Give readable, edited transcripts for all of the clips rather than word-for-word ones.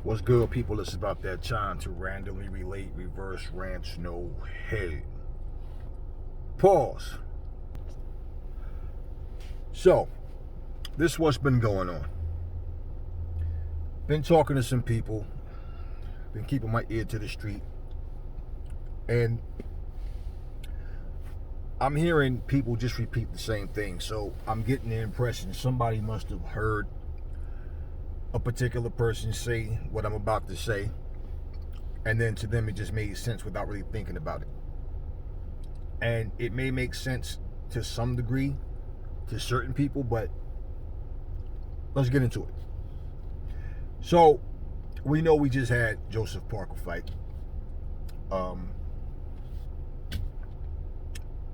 What's good, people? It's about that time to randomly relate reverse rants, no head. Pause. So, this is what's been going on. Been talking to some people, been keeping my ear to the street, and I'm hearing people just repeat the same thing. So I'm getting the impression somebody must have heard a particular person say what I'm about to say, and then to them it just made sense without really thinking about it. And it may make sense to some degree to certain people, but let's get into it. So we know we just had Joseph Parker fight.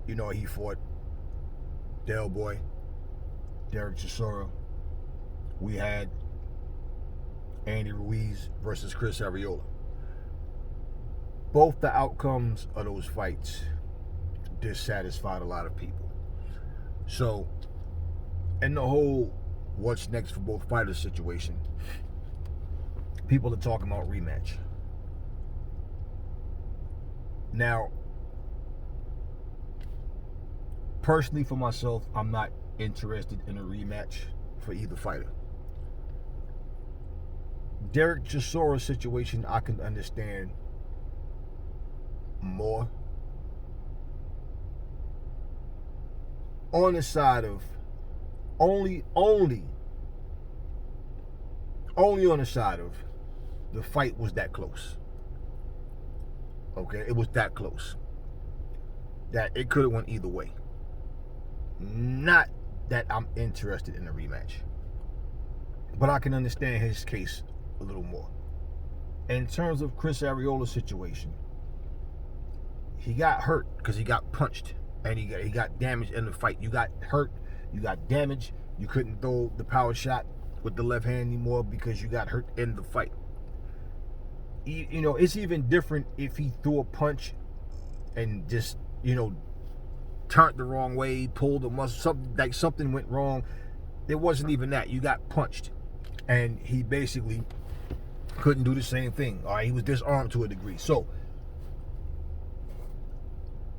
He fought Del Boy, Derek Chisora. We had Andy Ruiz versus Chris Arreola. Both the outcomes of those fights dissatisfied a lot of people. So, in the whole what's next for both fighters situation, people are talking about rematch. Now, personally for myself, I'm not interested in a rematch for either fighter. Derek Chisora's situation, I can understand more. On the side of only on the side of the fight was that close. Okay, it was that close that it could have went either way. Not that I'm interested in a rematch, but I can understand his case a little more. In terms of Chris Arreola's situation, he got hurt because he got punched and he got damaged in the fight. You got hurt, you got damaged, you couldn't throw the power shot with the left hand anymore because you got hurt in the fight. It's even different if he threw a punch and just, turned the wrong way, pulled a muscle, something went wrong. It wasn't even that. You got punched. And he basically couldn't do the same thing. All right, he was disarmed to a degree. So,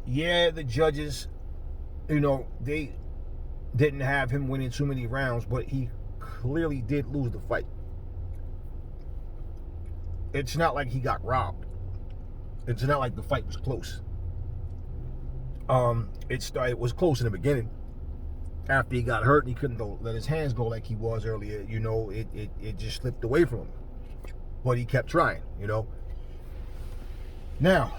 yeah, the judges, they didn't have him winning too many rounds, but he clearly did lose the fight. It's not like he got robbed. It's not like the fight was close. It was close in the beginning. After he got hurt and he couldn't let his hands go like he was earlier, it just slipped away from him. But he kept trying, Now,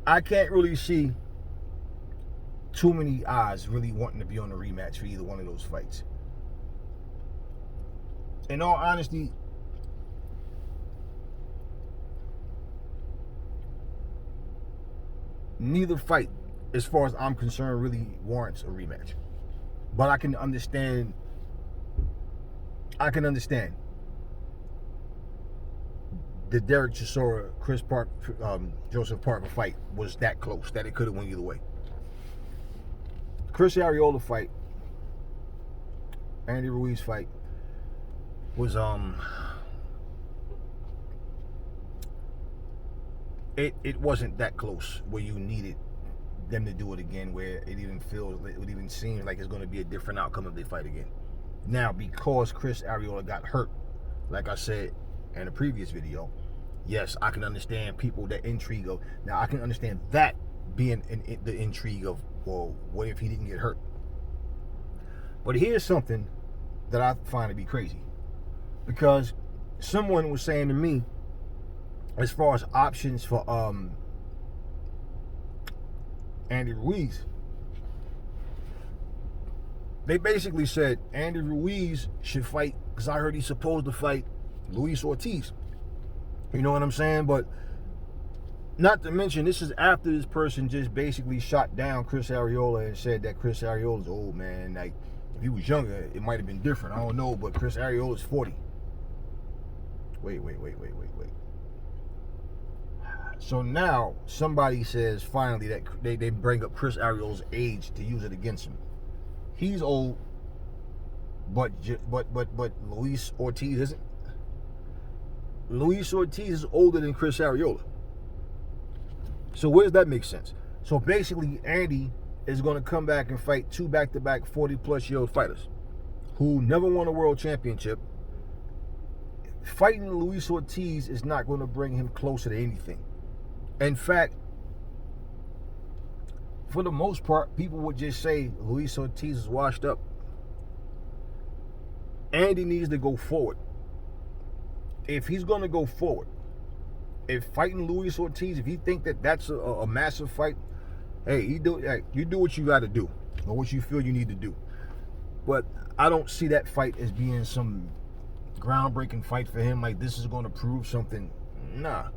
I can't really see too many eyes really wanting to be on a rematch for either one of those fights. In all honesty, neither fight, as far as I'm concerned, really warrants a rematch. But I can understand the Derek Chisora, Joseph Parker fight was that close that it could have went either way. Chris Arreola fight, Andy Ruiz fight was it wasn't that close where you needed them to do it again, where it even seems like it's going to be a different outcome if they fight again. Now, because Chris Arreola got hurt, like I said in a previous video, yes, I can understand people that intrigue of. Now, I can understand that being the intrigue of, well, what if he didn't get hurt? But here's something that I find to be crazy, because someone was saying to me, as far as options for Andy Ruiz, they basically said Andy Ruiz should fight, because I heard he's supposed to fight Luis Ortiz. You know what I'm saying? But not to mention, this is after this person just basically shot down Chris Arreola and said that Chris Arreola's old, man. Like, if he was younger, it might have been different. I don't know, but Chris Arreola's 40. Wait. So now somebody says finally that they bring up Chris Arreola's age to use it against him. He's old. But Luis Ortiz isn't. Luis Ortiz is older than Chris Arreola. So where does that make sense? So basically, Andy is going to come back and fight two back-to-back 40-plus-year-old fighters who never won a world championship. Fighting Luis Ortiz is not going to bring him closer to anything. In fact, for the most part, people would just say Luis Ortiz is washed up. Andy needs to go forward. If he's going to go forward, if fighting Luis Ortiz, if you think that that's a massive fight, hey, you do what you got to do or what you feel you need to do. But I don't see that fight as being some groundbreaking fight for him. Like, this is going to prove something. Nah.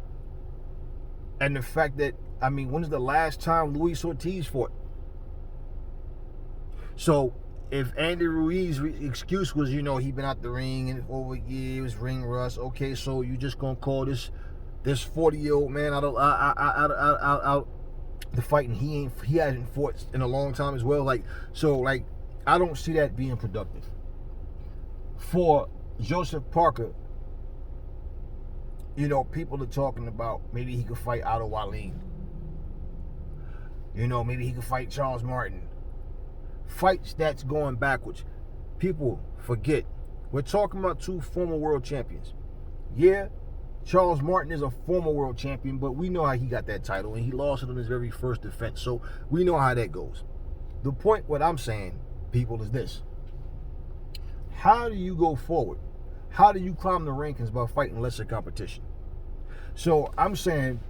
And the fact that, I mean, when was the last time Luis Ortiz fought? So if Andy Ruiz's excuse was, he been out the ring and over years, ring rust. Okay, so you just gonna call this 40-year-old man out the fight, and he hasn't fought in a long time as well. I don't see that being productive. For Joseph Parker, people are talking about maybe he could fight Otto Wallin. Maybe he could fight Charles Martin. Fights that's going backwards. People forget. We're talking about two former world champions. Yeah, Charles Martin is a former world champion, but we know how he got that title, and he lost it on his very first defense. So we know how that goes. The point, what I'm saying, people, is this. How do you go forward? How do you climb the rankings by fighting lesser competition? So I'm saying,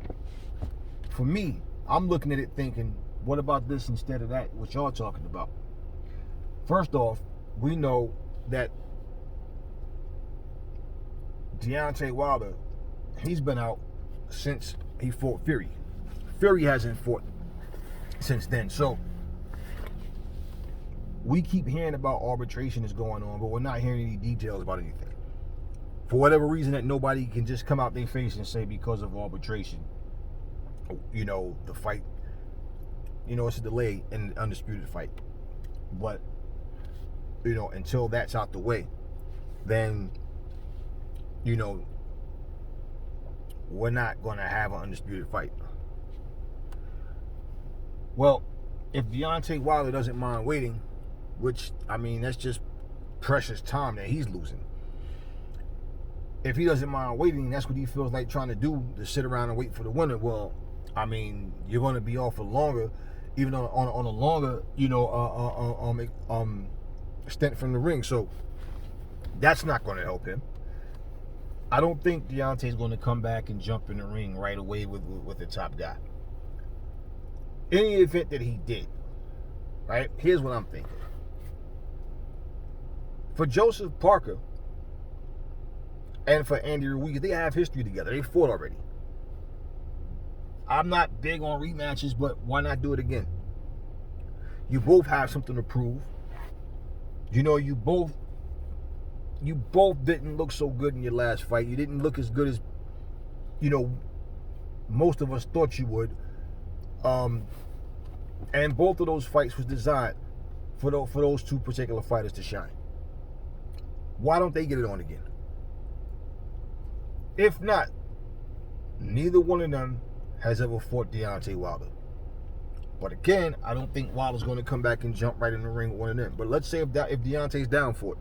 for me, I'm looking at it thinking, what about this instead of that, what y'all talking about? First off, we know that Deontay Wilder, he's been out since he fought Fury. Fury hasn't fought since then. So we keep hearing about arbitration is going on, but we're not hearing any details about anything. For whatever reason that nobody can just come out their face and say because of arbitration, the fight, it's a delay in an undisputed fight. But, until that's out the way, then, we're not going to have an undisputed fight. Well, if Deontay Wilder doesn't mind waiting, which, that's just precious time that he's losing. If he doesn't mind waiting, that's what he feels like trying to do, to sit around and wait for the winner. Well, you're going to be off for longer, even on a longer, stint from the ring. So that's not going to help him. I don't think Deontay's going to come back and jump in the ring right away with the top guy. In the event that he did, right? Here's what I'm thinking. For Joseph Parker and for Andy Ruiz, they have history together. They fought already. I'm not big on rematches, but why not do it again? You both have something to prove. You both didn't look so good in your last fight. You didn't look as good as, most of us thought you would. And both of those fights was designed for those two particular fighters to shine. Why don't they get it on again? If not, neither one of them has ever fought Deontay Wilder. But again, I don't think Wilder's going to come back and jump right in the ring with one of them. But let's say if Deontay's down for it,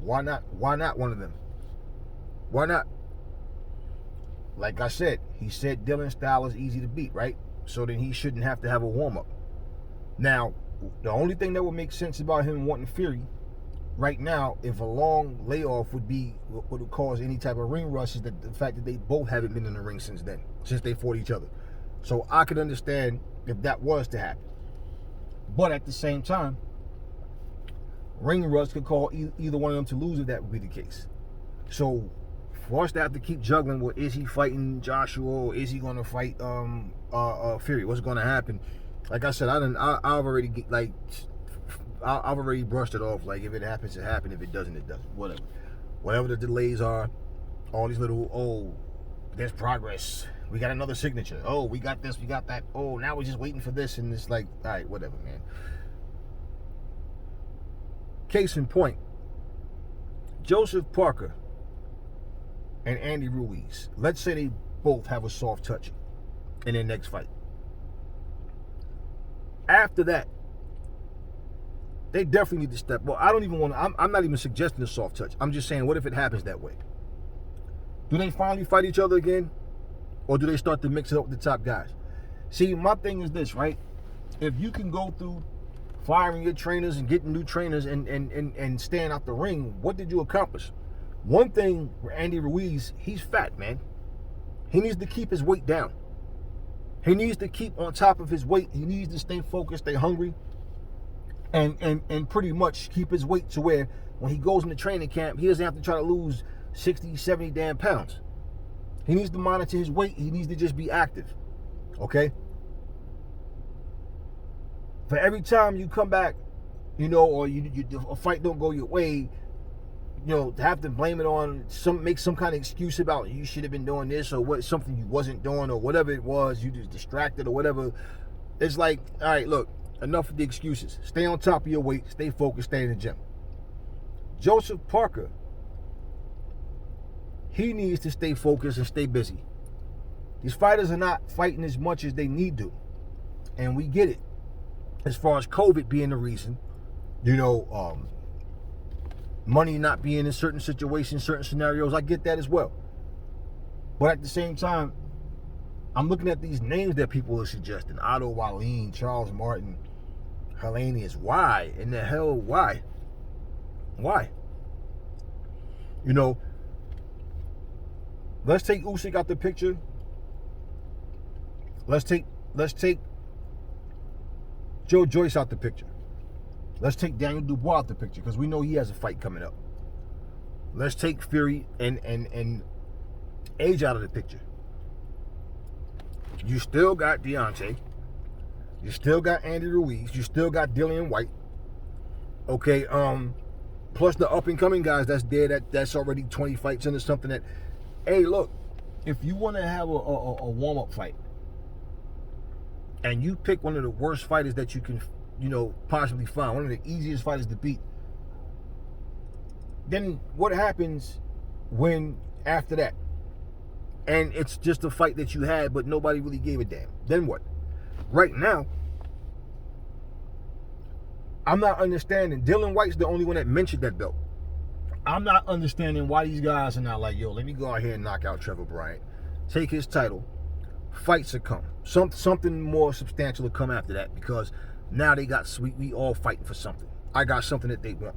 why not one of them? Why not? Like I said, he said Dylan's style is easy to beat, right? So then he shouldn't have to have a warm-up. Now, the only thing that would make sense about him wanting Fury right now, if a long layoff would cause any type of ring rush, is the fact that they both haven't been in the ring since they fought each other. So I could understand if that was to happen. But at the same time, ring rust could cause either one of them to lose if that would be the case. So for us to have to keep juggling, well, is he fighting Joshua or is he going to fight Fury? What's going to happen? Like I said, I've already brushed it off. Like, if it happens, it happens. If it doesn't, it doesn't. Whatever the delays are, all these little, there's progress. We got another signature. Oh, we got this, we got that. Oh, now we're just waiting for this. And it's like, all right, whatever, man. Case in point, Joseph Parker and Andy Ruiz, let's say they both have a soft touch in their next fight. After that, they definitely need to step. Well, I don't even want to, I'm not even suggesting a soft touch. I'm just saying, what if it happens that way? Do they finally fight each other again? Or do they start to mix it up with the top guys? See, my thing is this, right? If you can go through firing your trainers and getting new trainers and staying out the ring, what did you accomplish? One thing with Andy Ruiz, he's fat, man. He needs to keep his weight down. He needs to keep on top of his weight. He needs to stay focused, stay hungry, and pretty much keep his weight to where when he goes into training camp, he doesn't have to try to lose 60, 70 damn pounds. He needs to monitor his weight. He needs to just be active, okay? For every time you come back, you know, or a fight don't go your way, you know, to have to blame it on make some kind of excuse about you should have been doing this or what, something you wasn't doing or whatever it was, you just distracted or whatever. It's like, all right, look, enough of the excuses. Stay on top of your weight, stay focused, stay in the gym. Joseph Parker, he needs to stay focused and stay busy. These fighters are not fighting as much as they need to, and we get it. As far as COVID being the reason, you know, money not being in certain situations, certain scenarios, I get that as well. But at the same time, I'm looking at these names that people are suggesting. Otto Wallin, Charles Martin, Helenius. Why? In the hell, why? Why? You know, let's take Usyk out the picture. Let's take Joe Joyce out the picture. Let's take Daniel Dubois out the picture because we know he has a fight coming up. Let's take Fury and Age out of the picture. You still got Deontay. You still got Andy Ruiz. You still got Dillian White. Okay, plus the up-and-coming guys that's there that's already 20 fights into something that, hey, look, if you want to have a warm-up fight and you pick one of the worst fighters that you can, you know, possibly find, one of the easiest fighters to beat, then what happens when after that? And it's just a fight that you had, but nobody really gave a damn. Then what? Right now, I'm not understanding. Dillian White's the only one that mentioned that belt. I'm not understanding why these guys are not like, yo, let me go out here and knock out Trevor Bryant, take his title, fights will come. Something more substantial will come after that because now they got sweet. We all fighting for something. I got something that they want.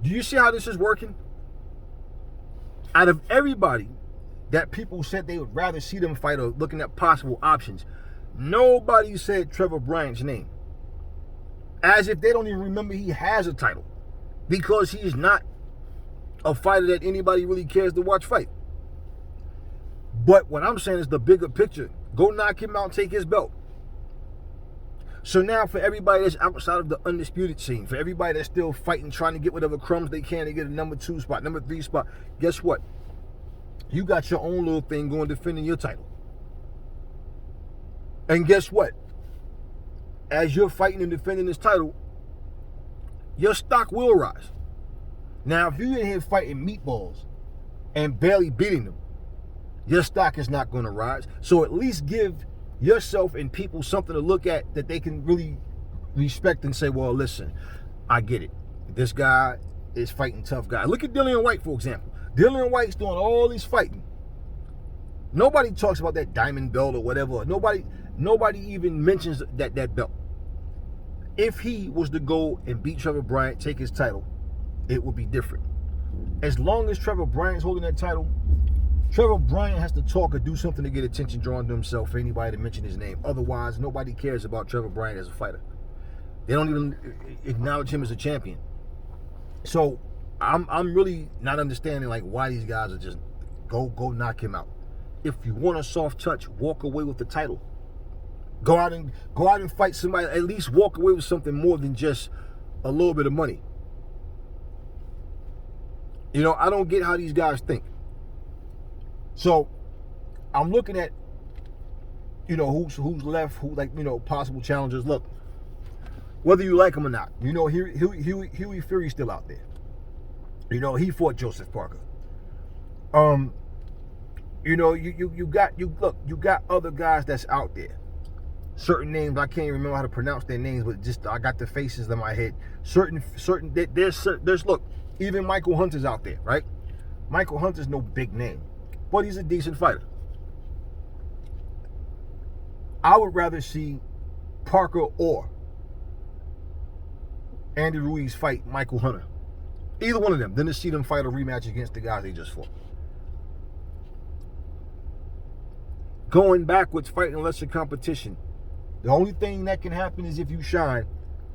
Do you see how this is working? Out of everybody that people said they would rather see them fight or looking at possible options, nobody said Trevor Bryant's name. As if they don't even remember he has a title. Because he's not a fighter that anybody really cares to watch fight. But what I'm saying is the bigger picture. Go knock him out and take his belt. So now for everybody that's outside of the undisputed scene, for everybody that's still fighting, trying to get whatever crumbs they can to get a number 2 spot, number 3 spot, guess what? You got your own little thing going defending your title. And guess what? As you're fighting and defending this title, your stock will rise. Now, if you're in here fighting meatballs and barely beating them, your stock is not going to rise. So at least give yourself and people something to look at that they can really respect and say, well, listen, I get it. This guy is fighting tough guys. Look at Dillian White, for example. Dillian White's doing all this fighting. Nobody talks about that diamond belt or whatever. Nobody even mentions that belt. If he was to go and beat Trevor Bryant, take his title, it would be different. As long as Trevor Bryant's holding that title, Trevor Bryant has to talk or do something to get attention drawn to himself for anybody to mention his name. Otherwise, nobody cares about Trevor Bryant as a fighter. They don't even acknowledge him as a champion. So I'm really not understanding like why these guys are just go knock him out. If you want a soft touch, walk away with the title. Go out and fight somebody. At least walk away with something more than just a little bit of money. You know, I don't get how these guys think. So I'm looking at, you know, who's left, who, like, you know, possible challengers. Look, Whether you like him or not. You know, Huey Fury's still out there. You know, he fought Joseph Parker. You know, you got other guys that's out there. Certain names, I can't even remember how to pronounce their names, but just I got the faces in my head. There's look, even Michael Hunter's out there, right? Michael Hunter's no big name, but he's a decent fighter. I would rather see Parker or Andy Ruiz fight Michael Hunter. Either one of them, than to see them fight a rematch against the guys they just fought. Going backwards, fighting lesser competition. The only thing that can happen is if you shine,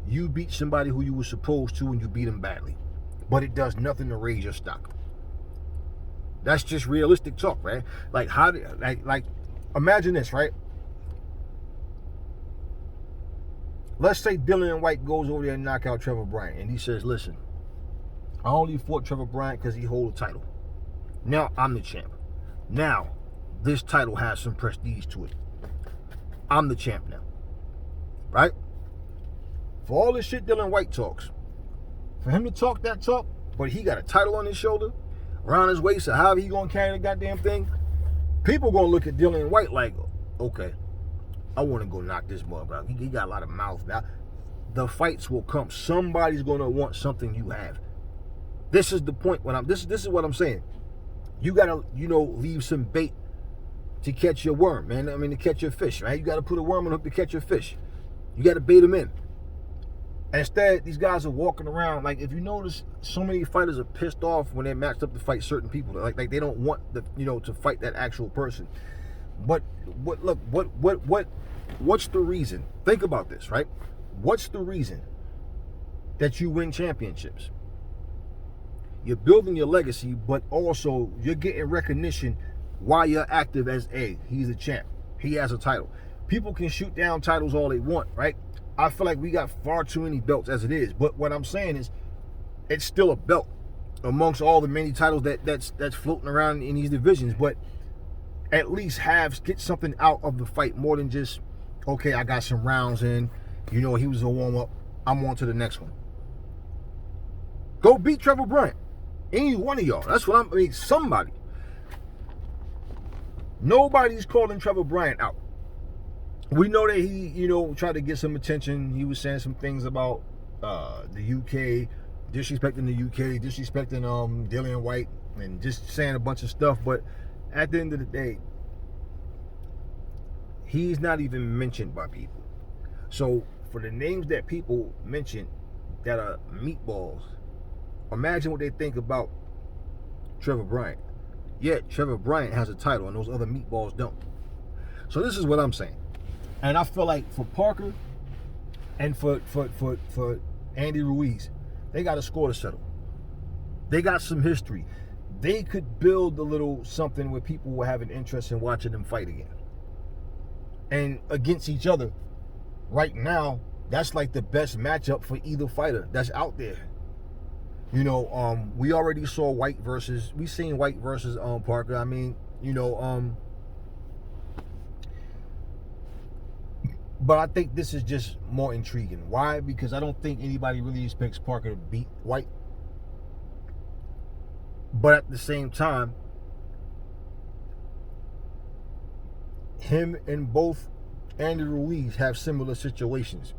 you beat somebody who you were supposed to and you beat them badly. But it does nothing to raise your stock. That's just realistic talk, right? Like imagine this, right? Let's say Dillian White goes over there and knock out Trevor Bryant, and he says, listen, I only fought Trevor Bryant because he holds a title. Now I'm the champ. Now this title has some prestige to it. I'm the champ now. Right? For all the shit Dillian White talks, for him to talk that talk, but he got a title on his shoulder, around his waist, or however he gonna carry the goddamn thing, people gonna look at Dillian White like, okay, I want to go knock this mother out. He got a lot of mouth. Now, the fights will come. Somebody's gonna want something you have. This is the point. This is what I'm saying. You gotta, leave some bait to catch your worm, man. I mean, to catch your fish, right? You gotta put a worm on the hook to catch your fish. You gotta bait them in. Instead, these guys are walking around like, if you notice, so many fighters are pissed off when they're matched up to fight certain people. Like they don't want to fight that actual person. But what's the reason? Think about this, right? What's the reason that you win championships? You're building your legacy, but also you're getting recognition while you're active as he's a champ. He has a title. People can shoot down titles all they want, right? I feel like we got far too many belts as it is. But what I'm saying is, it's still a belt amongst all the many titles that's floating around in these divisions. But at least get something out of the fight more than just, okay, I got some rounds in. He was a warm-up. I'm on to the next one. Go beat Trevor Bryant. Any one of y'all. That's what somebody. Nobody's calling Trevor Bryant out. We know that he, tried to get some attention. He was saying some things about the UK, disrespecting the UK, disrespecting Dillian White, and just saying a bunch of stuff. But at the end of the day, he's not even mentioned by people. So for the names that people mention that are meatballs, imagine what they think about Trevor Bryant. Yet Trevor Bryant has a title and those other meatballs don't. So this is what I'm saying. And I feel like for Parker and for Andy Ruiz, they got a score to settle. They got some history. They could build a little something where people will have an interest in watching them fight again. And against each other, right now, that's like the best matchup for either fighter that's out there. We already saw White versus Parker. I mean, but I think this is just more intriguing. Why? Because I don't think anybody really expects Parker to beat White. But at the same time, him and both Andy Ruiz have similar situations.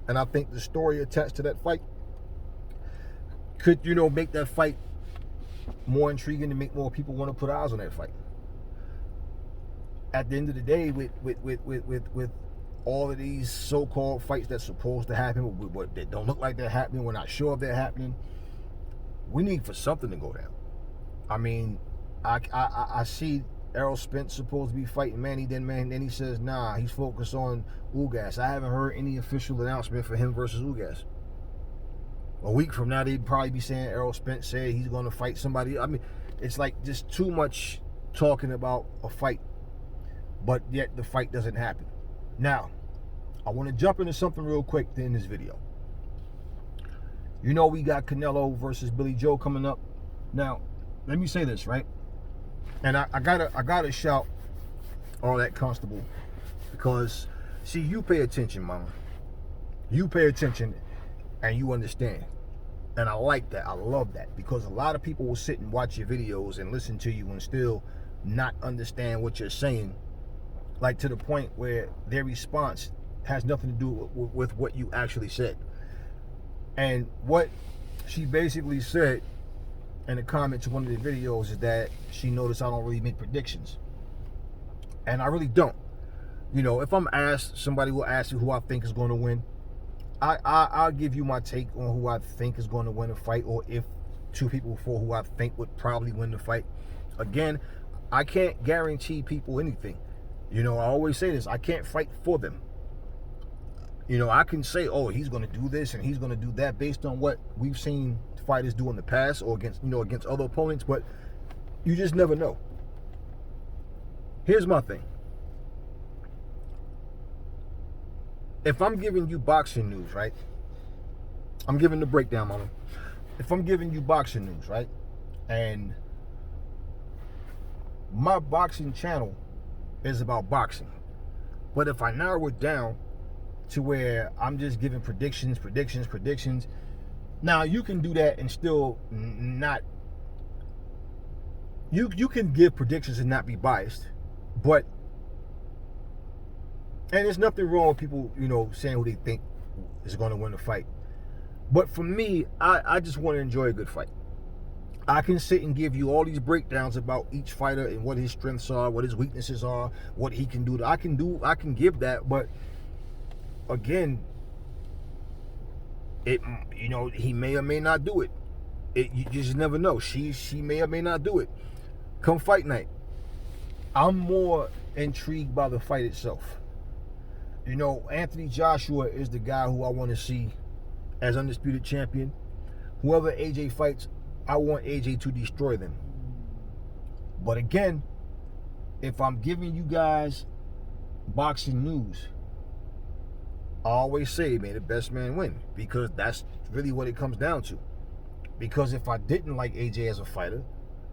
And I think the story attached to that fight could, make that fight more intriguing and make more people want to put eyes on that fight. At the end of the day, with all of these so-called fights that's supposed to happen, but that don't look like they're happening, we're not sure if they're happening, we need for something to go down. I mean, I see Errol Spence supposed to be fighting Manny, then he says, nah, he's focused on Ugas. I haven't heard any official announcement for him versus Ugas. A week from now, they'd probably be saying Errol Spence said he's going to fight somebody. I mean, it's like just too much talking about a fight, but yet the fight doesn't happen. Now, I want to jump into something real quick in this video. We got Canelo versus Billy Joe coming up. Now, let me say this, right? And I gotta shout all that Constable, because see, you pay attention, mama. You pay attention and you understand. And I like that. I love that, because a lot of people will sit and watch your videos and listen to you and still not understand what you're saying, like to the point where their response has nothing to do with what you actually said. And what she basically said in a comment to one of the videos is that she noticed I don't really make predictions. And I really don't. You know, if I'm asked, somebody will ask me who I think is going to win. I'll give you my take on who I think is going to win a fight, or if two people for who I think would probably win the fight. Again, I can't guarantee people anything. You know, I always say this, I can't fight for them. You know, I can say, oh, he's going to do this and he's going to do that based on what we've seen fighters do in the past, or against, you know, against other opponents, but you just never know. Here's my thing. If I'm giving you boxing news, right? I'm giving the breakdown, mama. If I'm giving you boxing news, right? And my boxing channel is about boxing. But if I narrow it down to where I'm just giving predictions, now you can do that and still not... You can give predictions and not be biased, but... And there's nothing wrong with people, you know, saying who they think is going to win the fight. But for me, I just want to enjoy a good fight. I can sit and give you all these breakdowns about each fighter and what his strengths are, what his weaknesses are, what he can do. I can give that, but again, you know, he may or may not do it. You just never know. She may or may not do it. Come fight night, I'm more intrigued by the fight itself. You know, Anthony Joshua is the guy who I want to see as undisputed champion. Whoever AJ fights, I want AJ to destroy them. But again, if I'm giving you guys boxing news, I always say, may the best man win, because that's really what it comes down to. Because if I didn't like AJ as a fighter,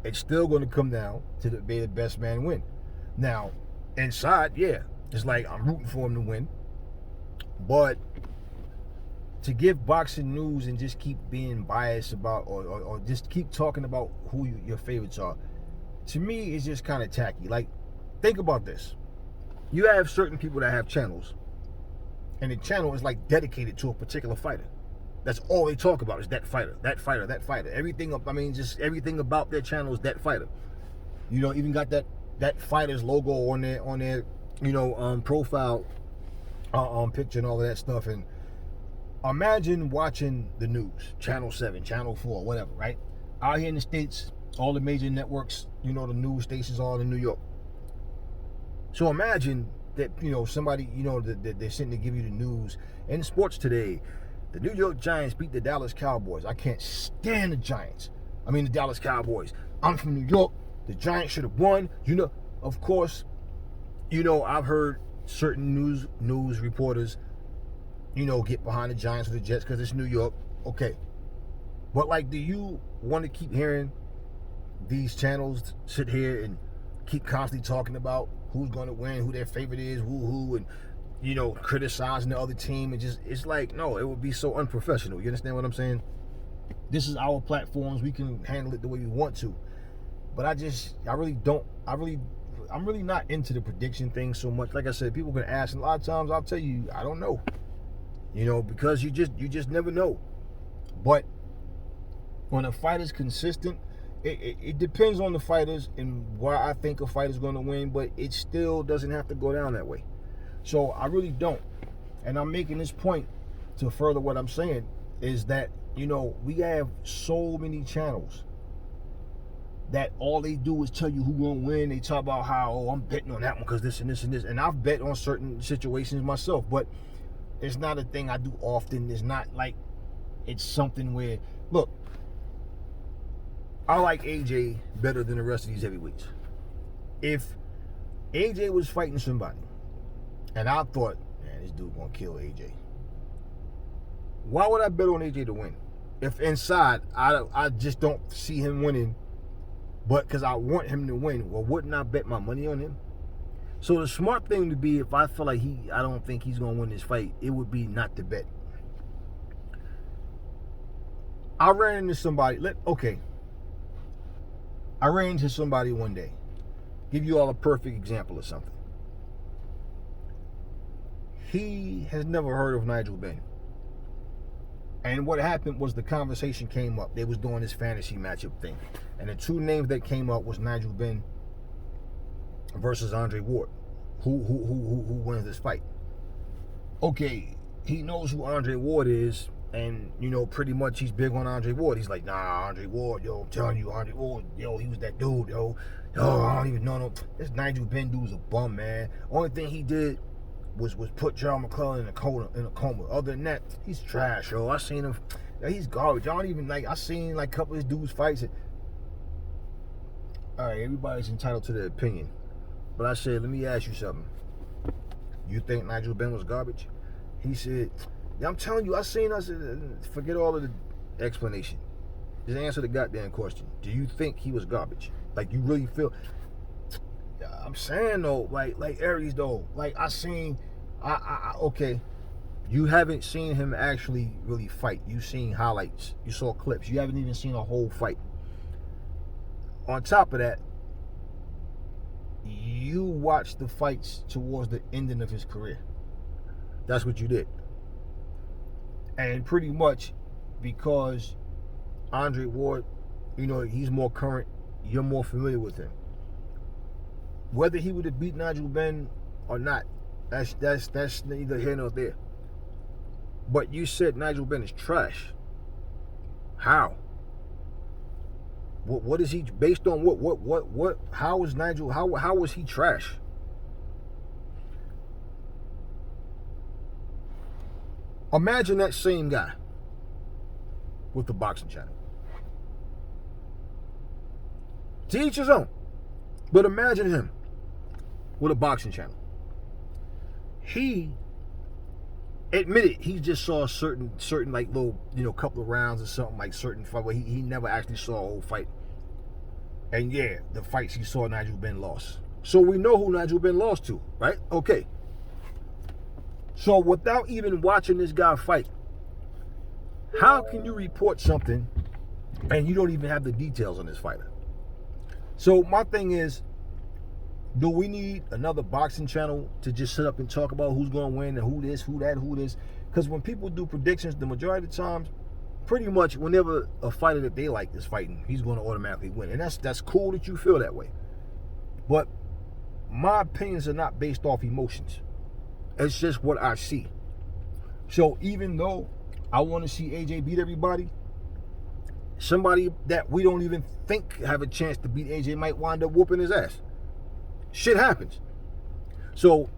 it's still going to come down to may the best man win. Now, inside, yeah, it's like I'm rooting for him to win. But to give boxing news and just keep being biased about, or just keep talking about who your favorites are, to me, it's just kind of tacky. Like, think about this. You have certain people that have channels, and the channel is like dedicated to a particular fighter. That's all they talk about is that fighter, that fighter, that fighter. Everything, I mean, just everything about their channel is that fighter. You know, even got that fighter's logo on their you know, profile picture and all of that stuff. And imagine watching the news, Channel 7, Channel 4, whatever, right? Out here in the States, all the major networks, you know, the news stations are in New York. So imagine that, you know, somebody, you know, that they're sitting to give you the news. In sports today, the New York Giants beat the Dallas Cowboys. I can't stand the Giants. I mean, the Dallas Cowboys. I'm from New York. The Giants should have won. You know, of course, you know, I've heard certain news reporters, you know, get behind the Giants or the Jets because it's New York. Okay. But, like, do you want to keep hearing these channels sit here and keep constantly talking about who's going to win, who their favorite is, who, and, you know, criticizing the other team? And just, it's like, no, it would be so unprofessional. You understand what I'm saying? This is our platforms. We can handle it the way we want to. But I'm really not into the prediction thing so much. Like I said, people can ask, and a lot of times I'll tell you, I don't know. You know, because you just never know. But when a fighter's consistent, it depends on the fighters and why I think a fighter's going to win, but it still doesn't have to go down that way. So I really don't. And I'm making this point to further what I'm saying, is that, you know, we have so many channels that all they do is tell you who gonna win. They talk about how, oh, I'm betting on that one because this and this and this. And I've bet on certain situations myself, but it's not a thing I do often. It's not like it's something where, look, I like AJ better than the rest of these heavyweights. If AJ was fighting somebody and I thought, man, this dude gonna kill AJ, why would I bet on AJ to win? If inside I just don't see him winning, but because I want him to win, well, wouldn't I bet my money on him? So the smart thing to be, if I feel like I don't think he's going to win this fight, it would be not to bet. I ran into somebody. I ran into somebody one day. Give you all a perfect example of something. He has never heard of Nigel Benn. And what happened was the conversation came up. They was doing this fantasy matchup thing. And the two names that came up was Nigel Benn versus Andre Ward. Who wins this fight? Okay, he knows who Andre Ward is, and pretty much he's big on Andre Ward. He's like, nah, Andre Ward, yo, I'm telling you, Andre Ward, yo, he was that dude, yo, I don't even know. This Nigel Benn dude's a bum, man. Only thing he did was put John McClellan in a coma. Other than that, he's trash, yo. I seen him, he's garbage. I don't even I seen a couple of his dudes fights. All right, everybody's entitled to their opinion, but I said, let me ask you something. You think Nigel Benn was garbage? He said, yeah, I'm telling you, I said, forget all of the explanation. Just answer the goddamn question. Do you think he was garbage? Like, you really feel? I'm saying though, like Aries though, okay, you haven't seen him actually really fight. You've seen highlights, you saw clips, you haven't even seen a whole fight. On top of that, you watched the fights towards the ending of his career. That's what you did. And pretty much because Andre Ward, he's more current, you're more familiar with him. Whether he would have beat Nigel Benn or not, that's neither here nor there. But you said Nigel Benn is trash. How? What is he based on? What? How is Nigel? How was he trash? Imagine that same guy with the boxing channel. To each his own. But imagine him with a boxing channel. He admitted he just saw a certain little, couple of rounds or something, certain fight where he never actually saw a whole fight. And yeah, the fights he saw, Nigel Benn lost. So we know who Nigel Benn lost to, right? Okay. So without even watching this guy fight, how can you report something and you don't even have the details on this fighter? So my thing is, do we need another boxing channel to just sit up and talk about who's going to win and who this, who that, who this? Because when people do predictions, the majority of the times, pretty much whenever a fighter that they like is fighting, he's going to automatically win. And that's cool that you feel that way. But my opinions are not based off emotions. It's just what I see. So even though I want to see AJ beat everybody, somebody that we don't even think have a chance to beat AJ might wind up whooping his ass. Shit happens. So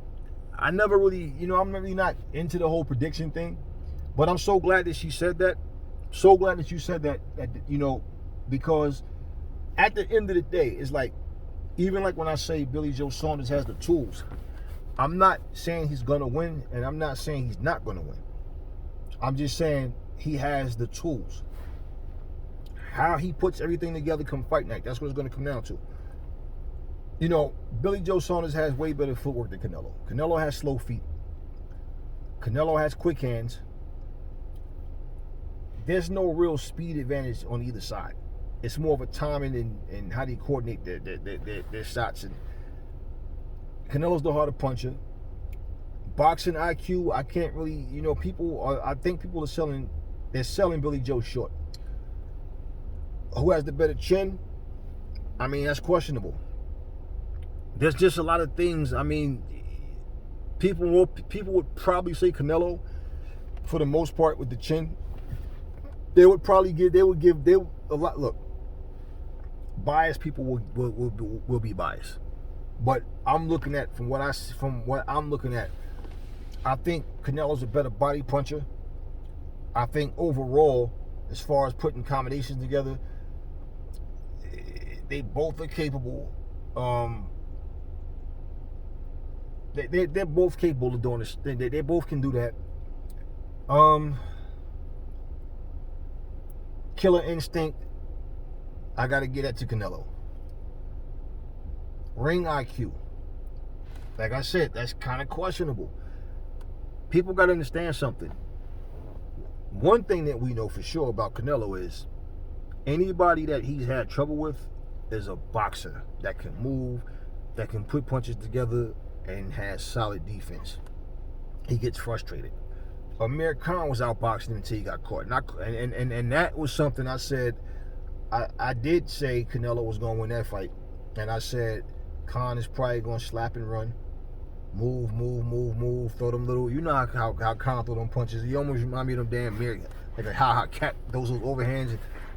I never really, I'm really not into the whole prediction thing. But I'm so glad that she said that. So glad that you said that, because at the end of the day, it's like, even like when I say Billy Joe Saunders has the tools, I'm not saying he's going to win, and I'm not saying he's not going to win. I'm just saying he has the tools. How he puts everything together come fight night, that's what it's going to come down to. Billy Joe Saunders has way better footwork than Canelo. Canelo has slow feet. Canelo has quick hands. There's no real speed advantage on either side. It's more of a timing and how they coordinate their shots. And Canelo's the harder puncher. Boxing IQ, I can't really, I think people are selling Billy Joe short. Who has the better chin? I mean, that's questionable. There's just a lot of things. I mean, people would probably say Canelo for the most part with the chin. They would give a lot. Look, biased people will be biased. But I'm looking at from what I'm looking at, I think Canelo's a better body puncher. I think overall, as far as putting combinations together, they both are capable. They're both capable of doing this. They both can do that. Killer instinct, I got to get that to Canelo. Ring IQ, like I said, that's kind of questionable. People got to understand something. One thing that we know for sure about Canelo is anybody that he's had trouble with is a boxer that can move, that can put punches together, and has solid defense. He gets frustrated. Amir Khan was outboxing him until he got caught. And that was something I said. I did say Canelo was going to win that fight. And I said Khan is probably going to slap and run. Move, throw them little, you know how Khan throw them punches. He almost remind me of them damn mirror, like a ha cat, those overhands.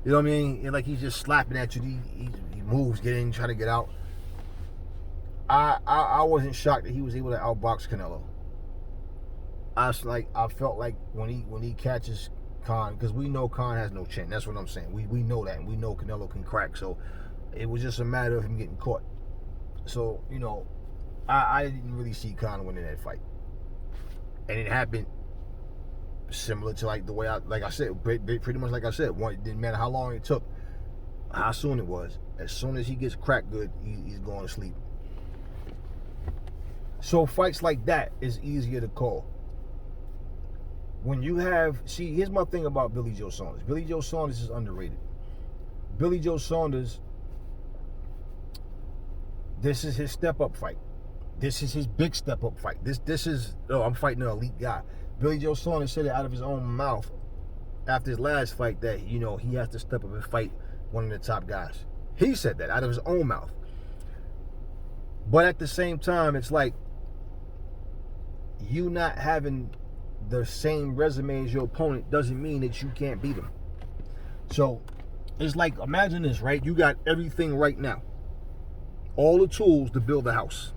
You know what I mean? And like he's just slapping at you. He moves, get in, trying to get out. I wasn't shocked that he was able to outbox Canelo. I felt like when he catches Khan, because we know Khan has no chin. That's what I'm saying. We know that, and we know Canelo can crack. So it was just a matter of him getting caught. So I didn't really see Khan winning that fight, and it happened similar to like the way I said, pretty much like I said. It didn't matter how long it took, how soon it was. As soon as he gets cracked good, he's going to sleep. So fights like that is easier to call. When you have, here's my thing about Billy Joe Saunders. Billy Joe Saunders is underrated. Billy Joe Saunders, this is his step-up fight. This is his big step-up fight. This is, I'm fighting an elite guy. Billy Joe Saunders said it out of his own mouth after his last fight that, he has to step up and fight one of the top guys. He said that out of his own mouth. But at the same time, it's like you not having the same resume as your opponent doesn't mean that you can't beat him. So it's like, imagine this, right? You got everything right now. All the tools to build a house.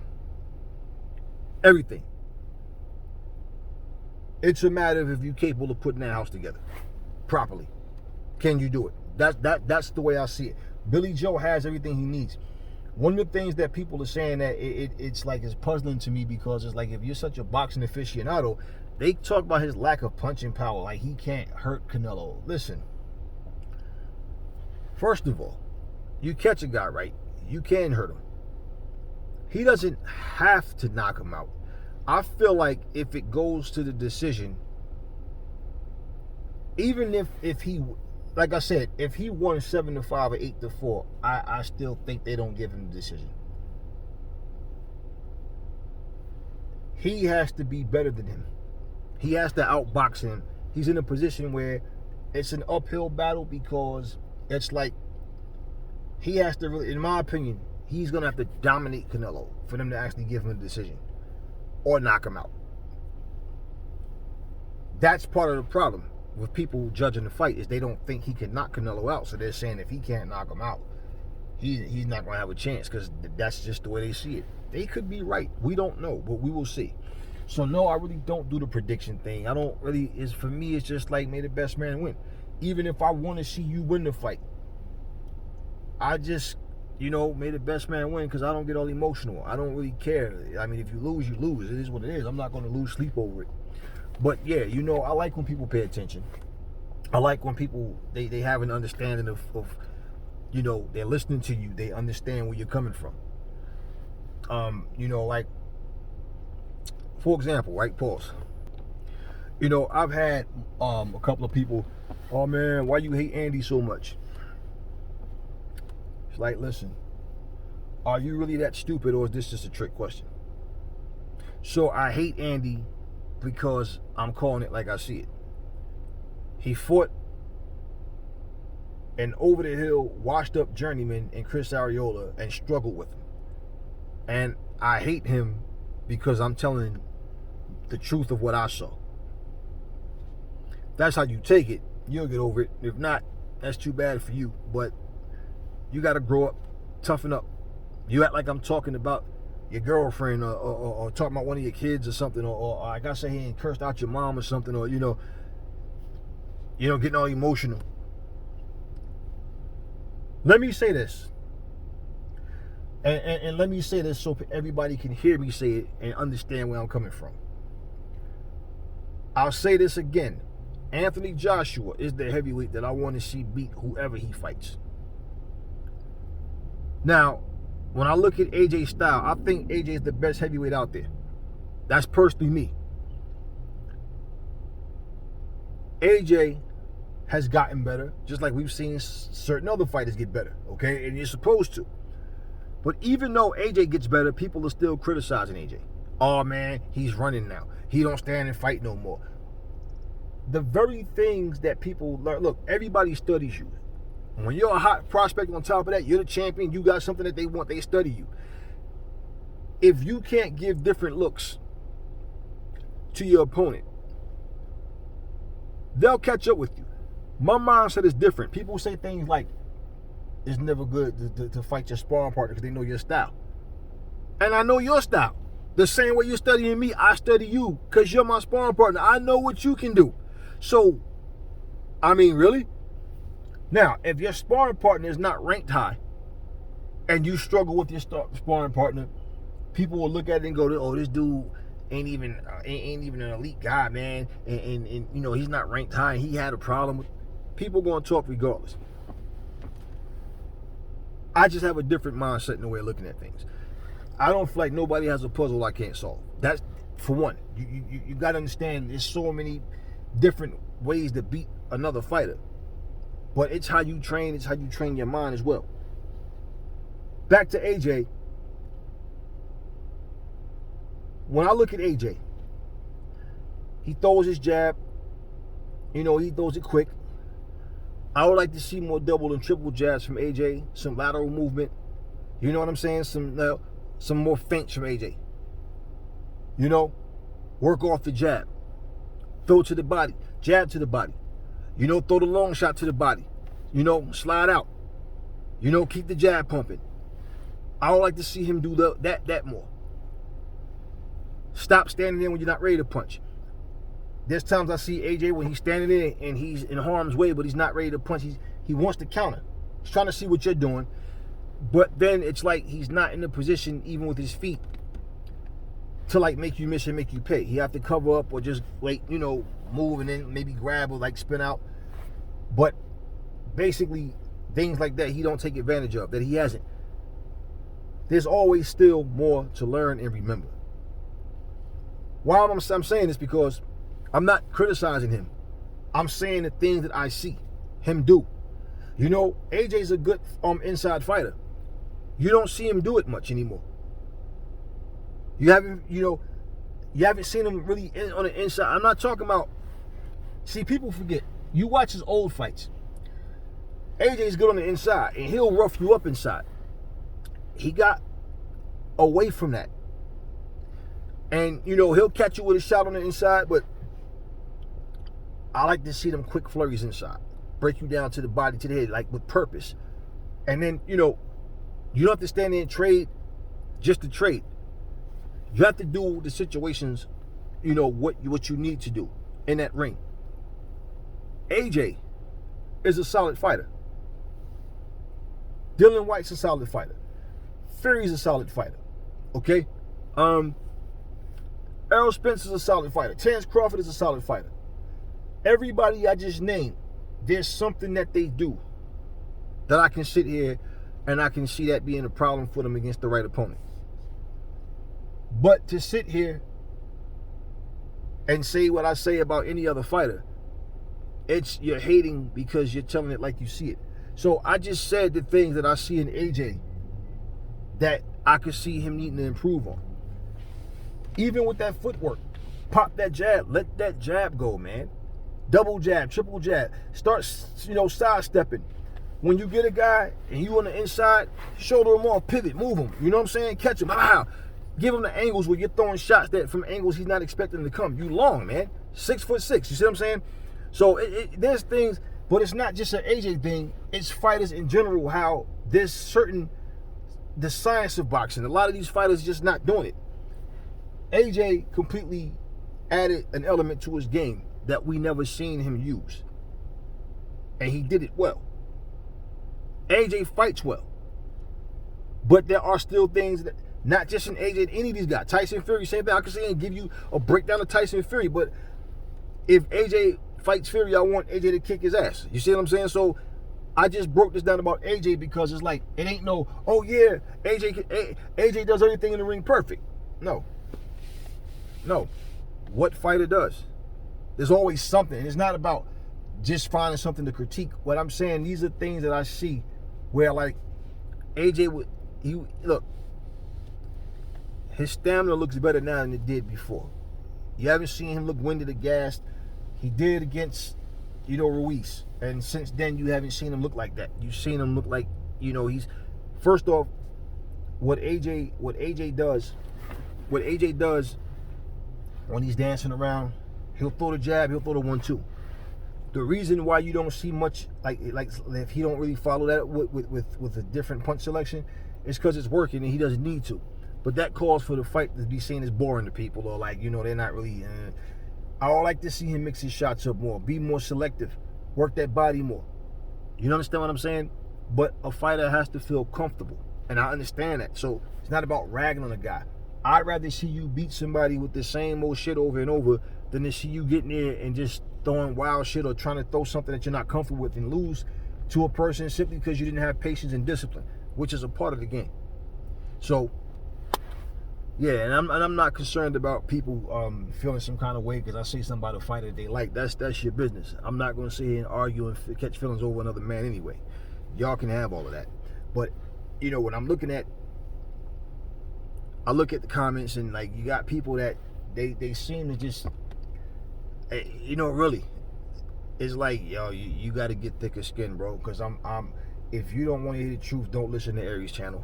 Everything. It's a matter of if you're capable of putting that house together properly. Can you do it? That's the way I see it. Billy Joe has everything he needs. One of the things that people are saying that it's puzzling to me, because it's like, if you're such a boxing aficionado, they talk about his lack of punching power, like he can't hurt Canelo. Listen, first of all, you catch a guy, right? You can hurt him. He doesn't have to knock him out. I feel like if it goes to the decision, even if he, like I said, if he won 7-5 or 8-4, I still think they don't give him the decision. He has to be better than him. He has to outbox him. He's in a position where it's an uphill battle, because it's like he has to really, in my opinion, he's going to have to dominate Canelo for them to actually give him a decision or knock him out. That's part of the problem with people judging the fight, is they don't think he can knock Canelo out. So they're saying if he can't knock him out, he's not going to have a chance, because that's just the way they see it. They could be right. We don't know, but we will see. So no, I really don't do the prediction thing. I don't really, for me, it's just like, may the best man win. Even if I want to see you win the fight, I just, may the best man win, because I don't get all emotional. I don't really care. I mean, if you lose, you lose. It is what it is. I'm not going to lose sleep over it. But yeah, I like when people pay attention. I like when people, they have an understanding of they're listening to you. They understand where you're coming from. Like, for example, right, pause. I've had a couple of people, oh man, why you hate Andy so much? It's like, listen, are you really that stupid, or is this just a trick question? So I hate Andy because I'm calling it like I see it. He fought an over-the-hill, washed-up journeyman in Chris Arreola and struggled with him. And I hate him because I'm telling the truth of what I saw. If that's how you take it, you'll get over it. If not, that's too bad for you. But you got to grow up, toughen up. You act like I'm talking about your girlfriend, or talking about one of your kids or something, or I got to say he cursed out your mom or something, or getting all emotional. Let me say this, and let me say this so everybody can hear me say it and understand where I'm coming from. I'll say this again. Anthony Joshua is the heavyweight that I want to see beat whoever he fights. Now, when I look at AJ Styles, I think AJ is the best heavyweight out there. That's personally me. AJ has gotten better, just like we've seen certain other fighters get better, okay? And you're supposed to. But even though AJ gets better, people are still criticizing AJ. Oh, man, he's running now. He don't stand and fight no more. The very things that people learn. Look, everybody studies you. When you're a hot prospect on top of that, you're the champion, you got something that they want, they study you. If you can't give different looks to your opponent, they'll catch up with you. My mindset is different. People say things like, it's never good to fight your sparring partner because they know your style. And I know your style. The same way you're studying me, I study you because you're my sparring partner. I know what you can do. So, I mean, really? Now, if your sparring partner is not ranked high and you struggle with your sparring partner, people will look at it and go, oh, this dude ain't even an elite guy, man. And you know, he's not ranked high and he had a problem with. People going to talk regardless. I just have a different mindset and the way of looking at things. I don't feel like nobody has a puzzle I can't solve. That's for one. You got to understand there's so many different ways to beat another fighter. But it's how you train, it's how you train your mind as well. Back to AJ. When I look at AJ, he throws his jab. You know, he throws it quick. I would like to see more double and triple jabs from AJ, some lateral movement. You know what I'm saying? Some more feints from AJ. You know, work off the jab. Throw to the body, jab to the body. You know, throw the long shot to the body. You know, slide out. You know, keep the jab pumping. I would like to see him do that more. Stop standing there when you're not ready to punch. There's times I see AJ when he's standing there and he's in harm's way, but he's not ready to punch. He wants to counter. He's trying to see what you're doing. But then it's like he's not in a position, even with his feet, to like make you miss and make you pay. He have to cover up or just like, you know, move and then maybe grab or like spin out. But basically, things like that he don't take advantage of, that he hasn't. There's always still more to learn and remember. Why I'm saying this because I'm not criticizing him. I'm saying the things that I see him do. You know, AJ's a good inside fighter. You don't see him do it much anymore. You haven't seen him really on the inside. I'm not talking about. See, people forget. You watch his old fights. AJ's good on the inside, and he'll rough you up inside. He got away from that. And, you know, he'll catch you with a shot on the inside, but I like to see them quick flurries inside. Break you down to the body, to the head, like with purpose. And then, you know, you don't have to stand there and trade just to trade. You have to do the situations, you know, what you need to do in that ring. AJ is a solid fighter. Dylan White's a solid fighter. Fury's a solid fighter. Okay? Errol Spencer's a solid fighter. Terrence Crawford is a solid fighter. Everybody I just named, there's something that they do that I can sit here and I can see that being a problem for them against the right opponent. But to sit here and say what I say about any other fighter, you're hating because you're telling it like you see it. So I just said the things that I see in AJ that I could see him needing to improve on. Even with that footwork, pop that jab, let that jab go, man. Double jab, triple jab. Start, you know, sidestepping. When you get a guy and you on the inside, shoulder him off, pivot, move him. You know what I'm saying? Catch him. Give him the angles where you're throwing shots that from angles he's not expecting to come. You long, man. 6'6". You see what I'm saying? So there's things, but it's not just an AJ thing. It's fighters in general, how there's the science of boxing. A lot of these fighters just not doing it. AJ completely added an element to his game that we never seen him use. And he did it well. AJ fights well. But there are still things that, not just in AJ, any of these guys. Tyson Fury, same thing. I can say and give you a breakdown of Tyson Fury, but if AJ fights Fury, I want AJ to kick his ass. You see what I'm saying? So I just broke this down about AJ because it's like, it ain't no, oh yeah, AJ does everything in the ring perfect. No. What fighter does? There's always something. It's not about just finding something to critique. What I'm saying, these are things that I see where, like, AJ would, look, his stamina looks better now than it did before. You haven't seen him look winded or gassed. He did against, Ruiz. And since then, you haven't seen him look like that. You've seen him look like, he's, first off, what AJ does when he's dancing around, he'll throw the jab, he'll throw the 1-2. The reason why you don't see much, like if he don't really follow that with a different punch selection, is because it's working and he doesn't need to. But that calls for the fight to be seen as boring to people, or like, they're not really. I would like to see him mix his shots up more, be more selective, work that body more. You understand what I'm saying? But a fighter has to feel comfortable, and I understand that. So it's not about ragging on a guy. I'd rather see you beat somebody with the same old shit over and over than to see you getting there and just throwing wild shit or trying to throw something that you're not comfortable with and lose to a person simply because you didn't have patience and discipline, which is a part of the game. So, yeah, and I'm not concerned about people feeling some kind of way because I say something about a fighter that they like. That's your business. I'm not going to sit here and argue and catch feelings over another man anyway. Y'all can have all of that. But, when I'm looking at, I look at the comments and, like, you got people that they seem to just, really, it's like, yo, you got to get thicker skin, bro. Because if you don't want to hear the truth, don't listen to Aries channel.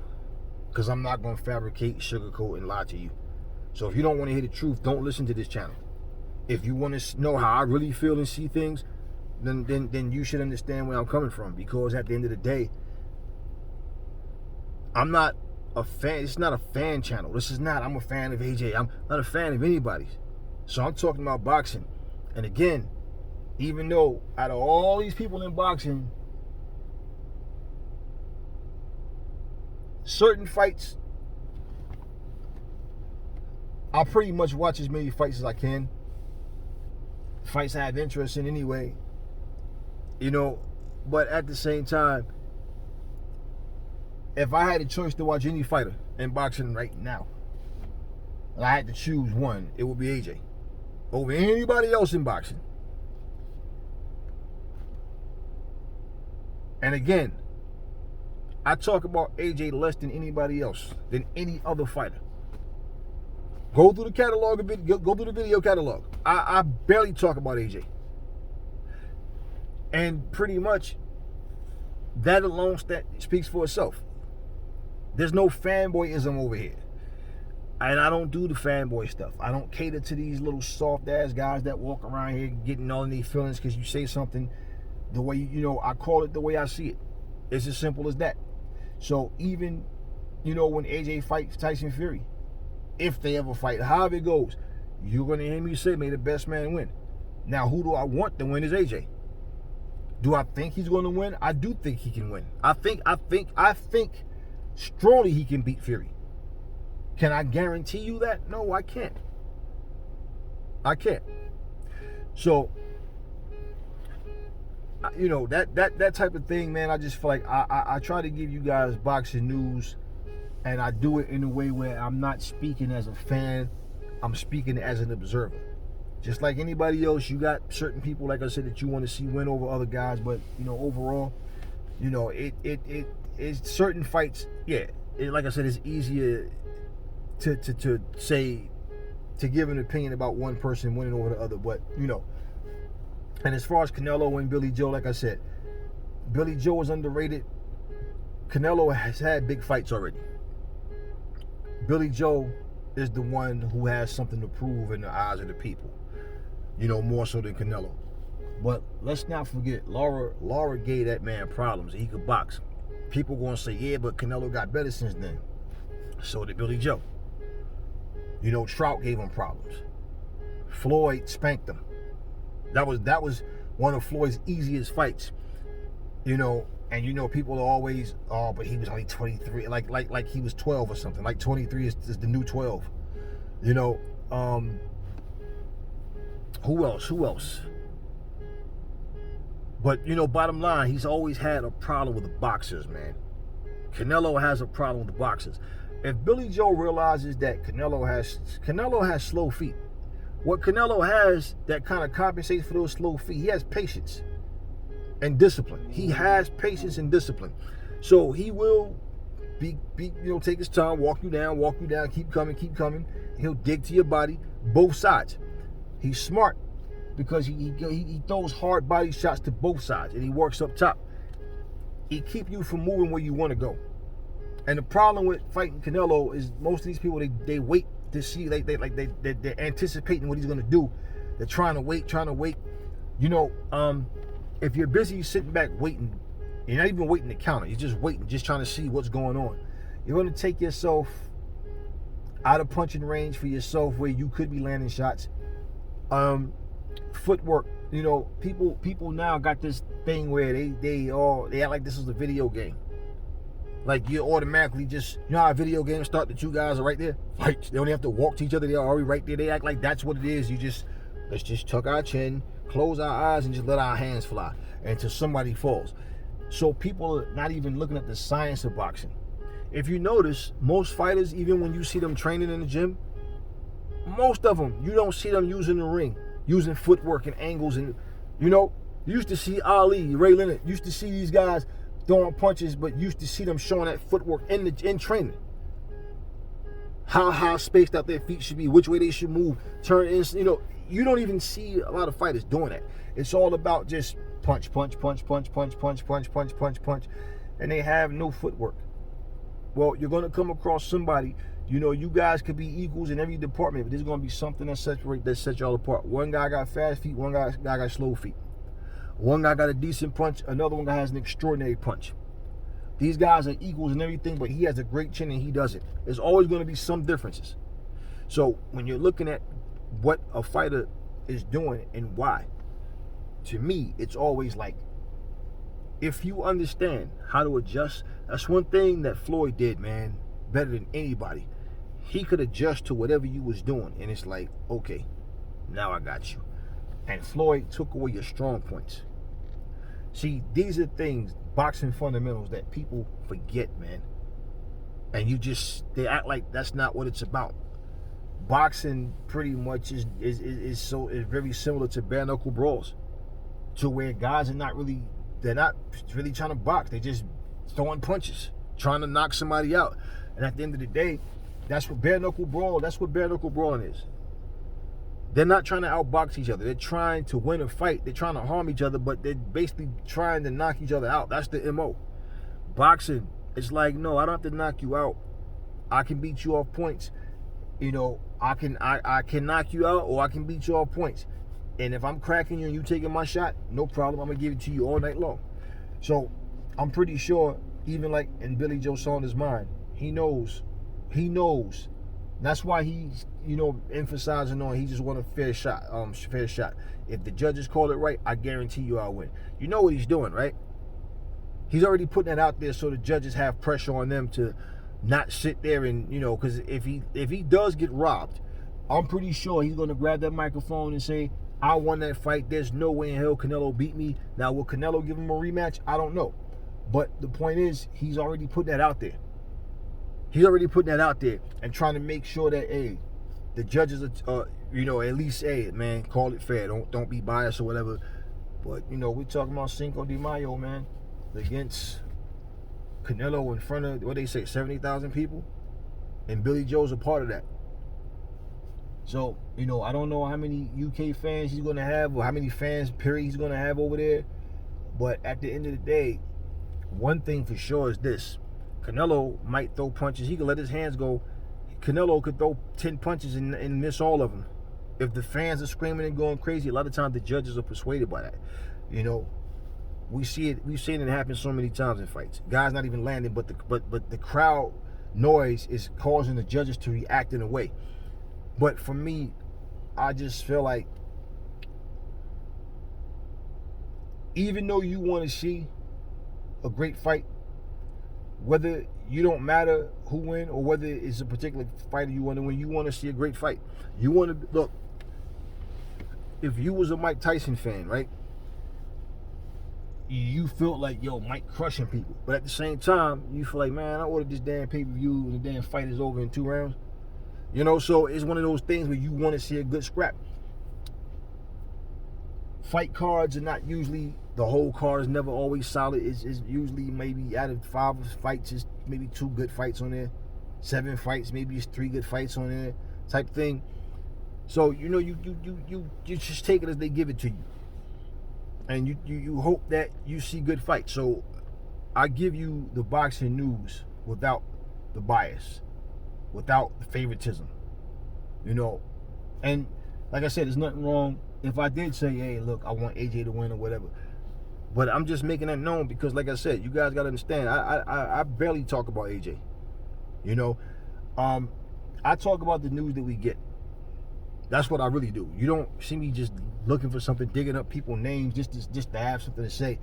Because I'm not going to fabricate, sugarcoat, and lie to you. So if you don't want to hear the truth, don't listen to this channel. If you want to know how I really feel and see things, then you should understand where I'm coming from. Because at the end of the day, I'm not a fan. It's not a fan channel. This is not, I'm a fan of AJ. I'm not a fan of anybody. So I'm talking about boxing. And again, even though out of all these people in boxing, certain fights, I'll pretty much watch as many fights as I can. Fights I have interest in anyway. But at the same time, if I had a choice to watch any fighter in boxing right now, and I had to choose one, it would be AJ over anybody else in boxing. And again, I talk about AJ less than anybody else, than any other fighter. Go through the catalog a bit. Go through the video catalog. I barely talk about AJ. And pretty much, that alone speaks for itself. There's no fanboyism over here. And I don't do the fanboy stuff. I don't cater to these little soft-ass guys that walk around here getting all in their feelings because you say something the way, I call it the way I see it. It's as simple as that. So even, when AJ fights Tyson Fury, if they ever fight, however it goes, you're going to hear me say, may the best man win. Now, who do I want to win is AJ. Do I think he's going to win? I do think he can win. I think strongly he can beat Fury. Can I guarantee you that? No, I can't. I can't. So, that type of thing, man, I just feel like I try to give you guys boxing news, and I do it in a way where I'm not speaking as a fan, I'm speaking as an observer. Just like anybody else, you got certain people, like I said, that you want to see win over other guys, but, overall, it's certain fights, yeah, like I said, it's easier to say, to give an opinion about one person winning over the other, but, and as far as Canelo and Billy Joe, like I said, Billy Joe is underrated. Canelo has had big fights already. Billy Joe is the one who has something to prove in the eyes of the people, more so than Canelo. But let's not forget, Laura gave that man problems. He could box. People going to say, yeah, but Canelo got better since then. So did Billy Joe. Trout gave him problems. Floyd spanked him. That was one of Floyd's easiest fights. And people are always, oh, but he was only 23, like he was 12 or something. Like 23 is the new 12. Who else? But bottom line, he's always had a problem with the boxers, man. Canelo has a problem with the boxers. If Billy Joe realizes that Canelo has slow feet, What Canelo has that kind of compensates for those slow feet, he has patience and discipline. He has patience and discipline. So he will take his time, walk you down, keep coming. He'll dig to your body, both sides. He's smart because he throws hard body shots to both sides, and he works up top. He keep you from moving where you want to go. And the problem with fighting Canelo is most of these people, they wait to see, they're anticipating what he's going to do. They're trying to wait. If you're busy sitting back waiting, you're not even waiting to counter. You're just waiting, just trying to see what's going on. You're going to take yourself out of punching range for yourself where you could be landing shots. Footwork. People now got this thing where they act like this is a video game. Like you automatically just, how video games start, the two guys are right there, fight. They only have to walk to each other, they're already right there. They act like that's what it is. Let's just tuck our chin, close our eyes, and just let our hands fly until somebody falls. So people are not even looking at the science of boxing. If you notice, most fighters, even when you see them training in the gym, most of them, you don't see them using the ring, using footwork and angles. And, you used to see Ali, Ray Leonard, used to see these guys throwing punches, but used to see them showing that footwork in training. How spaced out their feet should be, which way they should move, turn in. You don't even see a lot of fighters doing that. It's all about just punch, and they have no footwork. Well, you're going to come across somebody, you guys could be equals in every department, but there's going to be something that sets y'all apart. One guy got fast feet, one guy got slow feet. One guy got a decent punch, another one guy has an extraordinary punch. These guys are equals in everything, but he has a great chin and he doesn't. There's always going to be some differences. So when you're looking at what a fighter is doing and why, to me, it's always like, if you understand how to adjust, that's one thing that Floyd did, man, better than anybody. He could adjust to whatever you was doing, and it's like, okay, now I got you. And Floyd took away your strong points. See, these are things, boxing fundamentals, that people forget, man. And they act like that's not what it's about. Boxing pretty much is very similar to bare knuckle brawls, to where guys are not really trying to box. They're just throwing punches, trying to knock somebody out. And at the end of the day, that's what bare knuckle brawling is. They're not trying to outbox each other. They're trying to win a fight. They're trying to harm each other, but they're basically trying to knock each other out. That's the MO. Boxing, it's like, no, I don't have to knock you out. I can beat you off points. I can knock you out, or I can beat you off points. And if I'm cracking you and you taking my shot, no problem. I'm going to give it to you all night long. So I'm pretty sure, even like in Billy Joe Saunders' mind, he knows. That's why he's, emphasizing on he just want a fair shot. If the judges call it right, I guarantee you I'll win. You know what he's doing, right? He's already putting that out there so the judges have pressure on them to not sit there and, because if he does get robbed, I'm pretty sure he's going to grab that microphone and say, I won that fight. There's no way in hell Canelo beat me. Now, will Canelo give him a rematch? I don't know. But the point is, he's already putting that out there. And trying to make sure that, hey, the judges are, at least, hey, man, call it fair. Don't be biased or whatever. But, we're talking about Cinco de Mayo, man, against Canelo in front of, what they say, 70,000 people. And Billy Joe's a part of that. So, I don't know how many UK fans he's going to have, or how many fans, period, he's going to have over there. But at the end of the day, one thing for sure is this. Canelo might throw punches. He could let his hands go. Canelo could throw 10 punches and miss all of them. If the fans are screaming and going crazy, a lot of times the judges are persuaded by that. We've seen it happen so many times in fights. Guys not even landing, but the crowd noise is causing the judges to react in a way. But for me, I just feel like, even though you want to see a great fight, whether you don't matter who win or whether it's a particular fighter you want to win, you want to see a great fight. You want to, look, if you was a Mike Tyson fan, right, you felt like, yo, Mike crushing people. But at the same time, you feel like, man, I ordered this damn pay-per-view and the damn fight is over in 2 rounds. So it's one of those things where you want to see a good scrap. fight cards are not usually, the whole card is never always solid. It's usually maybe out of 5 fights, is maybe 2 good fights on there. 7 fights, maybe it's 3 good fights on there, type thing. So you just take it as they give it to you, and you hope that you see good fights. So I give you the boxing news without the bias, without the favoritism, and like I said, there's nothing wrong if I did say, hey, look, I want AJ to win or whatever. But I'm just making that known because, like I said, you guys got to understand, I barely talk about AJ. I talk about the news that we get. That's what I really do. You don't see me just looking for something, digging up people's names just to have something to say.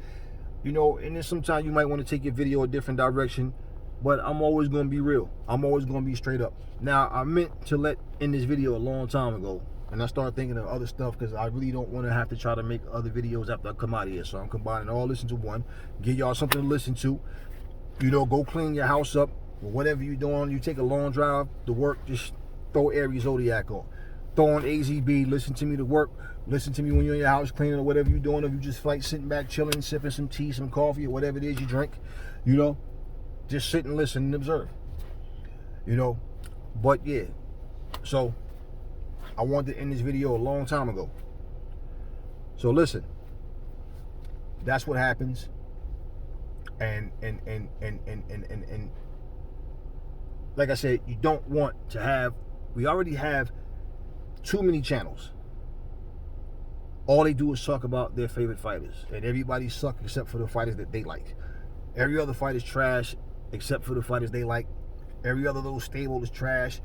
And then sometimes you might want to take your video a different direction, but I'm always going to be real. I'm always going to be straight up. Now, I meant to let in this video a long time ago, and I started thinking of other stuff because I really don't want to have to try to make other videos after I come out of here. So I'm combining all this into one, give y'all something to listen to. Go clean your house up, or whatever you're doing. You take a long drive to work, just throw Aries Zodiac on. Throw on AZB, listen to me to work, listen to me when you're in your house cleaning or whatever you're doing. If you just like sitting back, chilling, sipping some tea, some coffee, or whatever it is you drink, just sit and listen and observe. But yeah, so I wanted to end this video a long time ago. So listen, that's what happens. And like I said, you don't want to have, we already have too many channels. All they do is talk about their favorite fighters, and everybody suck except for the fighters that they like. Every other fight is trash except for the fighters they like. Every other little stable is trash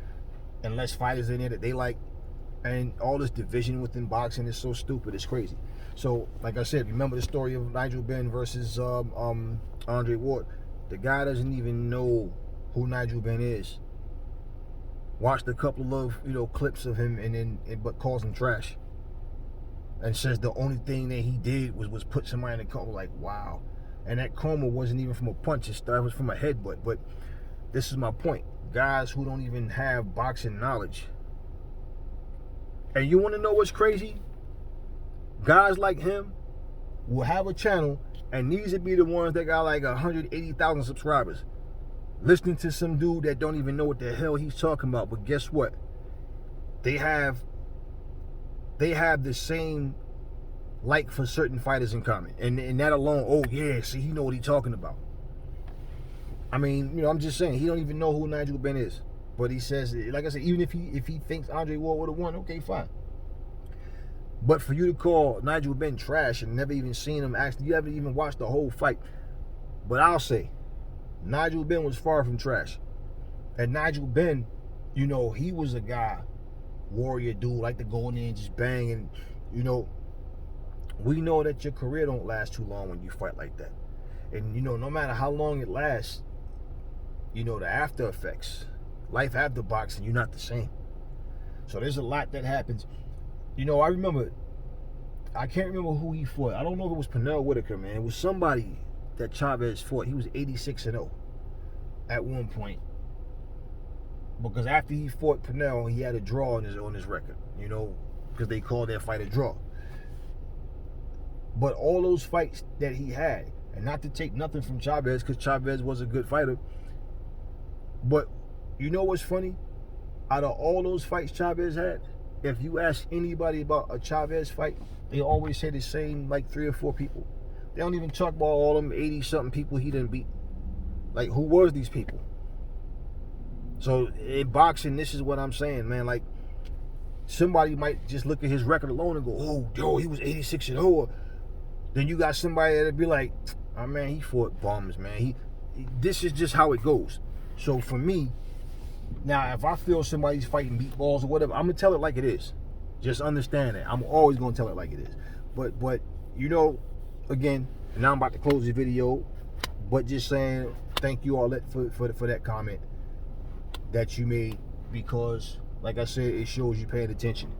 unless fighters in there that they like. And all this division within boxing is so stupid, it's crazy. So, like I said, remember the story of Nigel Benn versus Andre Ward. The guy doesn't even know who Nigel Benn is. Watched a couple of clips of him but calls him trash. And says the only thing that he did was put somebody in a coma. Like, wow. And that coma wasn't even from a punch, it was from a headbutt. But this is my point. Guys who don't even have boxing knowledge. And you want to know what's crazy? Guys like him will have a channel, and these would be the ones that got like 180,000 subscribers, listening to some dude that don't even know what the hell he's talking about. But guess what? They have the same like for certain fighters in common, and that alone, oh yeah, see, he know what he's talking about. I mean, I'm just saying, he don't even know who Nigel Benn is, but he says, like I said, even if he thinks Andre Ward would have won, okay, fine. But for you to call Nigel Benn trash and never even seen him, actually, you haven't even watched the whole fight. But I'll say, Nigel Benn was far from trash. And Nigel Benn, he was a guy, warrior dude, like to go in there and just bang. And, we know that your career don't last too long when you fight like that. And, no matter how long it lasts, the after effects, life after boxing, you're not the same. So there's a lot that happens. I remember, I can't remember who he fought. I don't know if it was Pernell Whitaker, man. It was somebody that Chavez fought. He was 86-0 at one point. Because after he fought Pernell, he had a draw on his record, because they called that fight a draw. But all those fights that he had, and not to take nothing from Chavez, because Chavez was a good fighter, but you know what's funny? Out of all those fights Chavez had, if you ask anybody about a Chavez fight, they always say the same, like 3 or 4 people. They don't even talk about all them 80-something people he didn't beat. Like, who was these people? So, in boxing, this is what I'm saying, man. Like, somebody might just look at his record alone and go, oh, yo, he was 86-0. Then you got somebody that'd be like, oh, man, he fought bums, man. This is just how it goes. So, for me, now, if I feel somebody's fighting beat balls or whatever, I'm going to tell it like it is. Just understand that. I'm always going to tell it like it is. But again, now I'm about to close the video, but just saying thank you all for that comment that you made, because, like I said, it shows you paying attention.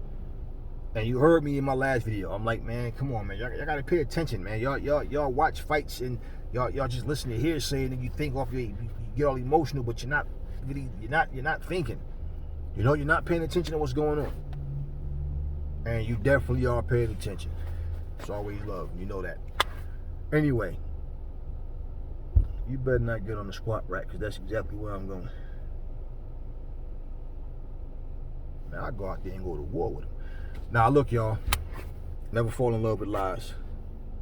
And you heard me in my last video. I'm like, man, come on, man. Y'all got to pay attention, man. Y'all watch fights and y'all just listen to hearsay, and then you think off you get all emotional, but you're not thinking. You're not paying attention to what's going on. And you definitely are paying attention. It's always love. You know that. Anyway, you better not get on the squat rack, because that's exactly where I'm going. Man, I go out there and go to war with him. Now, look, y'all. Never fall in love with lies.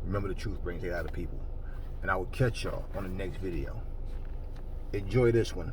Remember, the truth brings hate out of people. And I will catch y'all on the next video. Enjoy this one.